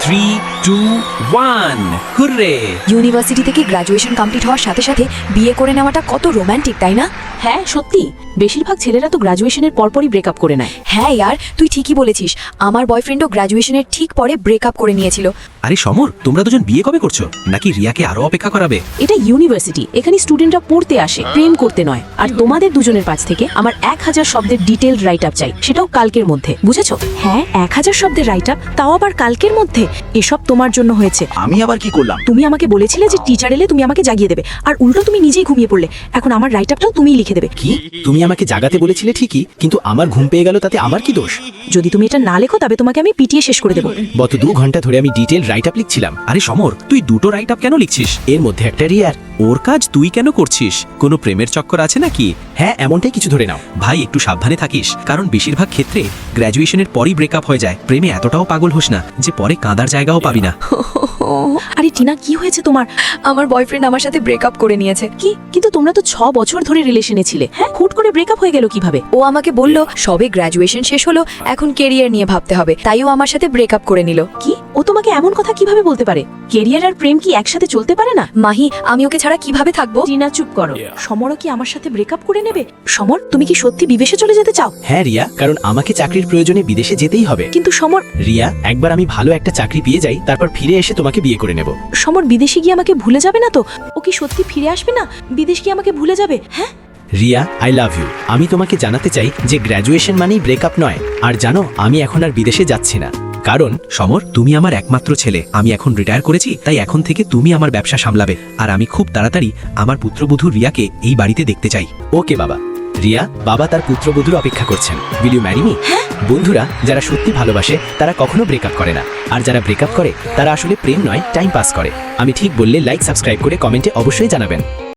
3, 2, 1 hurray! University থেকে graduation complete হওয়ার সাথে সাথে বিয়ে করে নেওয়াটা কত রোমান্টিক, তাই না? হ্যাঁ সত্যি, বেশিরভাগ ছেলেরা তো গ্র্যাজুয়েশনের পরপরই ব্রেকআপ করে নেয়। হ্যাঁ ইয়ার, তুই ঠিকই বলেছিস। আমার বয়ফ্রেন্ডও গ্র্যাজুয়েশনের ঠিক পরে ব্রেকআপ করে নিয়েছিল। আরে সমর, তোমরা দুজন বিয়ে কবে করছো? নাকি রিয়াকে আরো অপেক্ষা করাবে? এটা ইউনিভার্সিটি, এখানে স্টুডেন্টরা পড়তে আসে, প্রেম করতে নয়। আর তোমাদের দুজনের কাছ থেকে আমার 1000 শব্দের ডিটেইলড রাইট আপ চাই, সেটাও কালকের মধ্যে, বুঝেছো? হ্যাঁ 1000 শব্দের রাইট আপ, তাও আবার কালকের মধ্যে। এসব তোমার জন্য হয়েছে। আমি আবার কি করলাম? তুমি আমাকে বলেছিলে যে টিচার এলে তুমি আমাকে জাগিয়ে দেবে, আর উল্টো তুমি নিজেই ঘুমিয়ে পড়লে। এখন আমার রাইট আপটাও তুমিই লিখে দেবে। কি? তুমি আমাকে জাগাতে বলেছিলে ঠিকই, কিন্তু আমার ঘুম পেয়ে গেল, তাতে আমার কি দোষ? যদি তুমি এটা না লেখো তবে তোমাকে আমি পিটিয়ে শেষ করে দেবো। গত 2 ঘন্টা ধরে আমি ডিটেইল রাইট আপ লিখছিলাম। আরে সমর, তুই দুটো রাইট আপ কেন লিখছিস? এর মধ্যে একটা রিয়ার। ওর কাজ তুই কেন করছিস? কোনো প্রেমের চক্কর আছে নাকি? হ্যাঁ, এমনটাই কিছু ধরে নাও। ভাই একটু সাবধানে থাকিস, কারণ বেশিরভাগ ক্ষেত্রে গ্র্যাজুয়েশনের পরই ব্রেকআপ হয়ে যায়। প্রেমে এতটাও পাগল হোস না যে পরে কাঁদার জায়গাও পাবি না। আরে টিনা, কি হয়েছে তোমার? আমার বয়ফ্রেন্ড আমার সাথে ব্রেকআপ করে নিয়েছে। কি? কিন্তু তোমরা তো 6 বছর ধরে রিলেশনে ছিলে। হ্যাঁ, হুট করে ব্রেকআপ হয়ে গেল কিভাবে? ও আমাকে বলল সবে গ্র্যাজুয়েশন শেষ হলো, এখন কেরিয়ার নিয়ে ভাবতে হবে, তাই ও আমার সাথে ব্রেকআপ করে নিল। কি? ও তোমাকে এমন কথা কিভাবে বলতে পারে? কেরিয়ার আর প্রেম কি একসাথে চলতে পারে না? মাহি, আমি ওকে ছাড়া কিভাবে থাকবো? টিনা চুপ করো। সমরও কি আমার সাথে ব্রেকআপ করে নেবে? সমর, তুমি কি সত্যি বিদেশে চলে যেতে চাও? হ্যাঁ রিয়া, কারণ আমাকে চাকরির প্রয়োজনে বিদেশে যেতেই হবে। কিন্তু সমর, রিয়া, একবার আমি ভালো একটা চাকরি পেয়ে যাই, তারপর ফিরে এসে তোমাকে বিয়ে করে নেব। সমর বিদেশে গিয়ে আমাকে ভুলে যাবে না তো? ও কি সত্যি ফিরে আসবে না? বিদেশ গিয়ে আমাকে ভুলে যাবে? হ্যাঁ রিয়া, আই লাভ ইউ। আমি তোমাকে জানাতে চাই যে গ্র্যাজুয়েশন মানেই ব্রেকআপ নয়। আর জানো, আমি এখন আর বিদেশে যাচ্ছি না, কারণ সমর, তুমি আমার একমাত্র ছেলে। আমি এখন রিটায়ার করেছি, তাই এখন থেকে তুমি আমার ব্যবসা সামলাবে। আর আমি খুব তাড়াতাড়ি আমার পুত্রবধূ রিয়াকে এই বাড়িতে দেখতে চাই। ওকে বাবা। রিয়া, বাবা তার পুত্রবধূর অপেক্ষা করছেন। Will you marry me? বন্ধুরা, যারা সত্যি ভালোবাসে তারা কখনো ব্রেকআপ করে না, আর যারা ব্রেকআপ করে তারা আসলে প্রেম নয়, টাইম পাস করে। আমি ঠিক বললে লাইক, সাবস্ক্রাইব করে কমেন্টে অবশ্যই জানাবেন।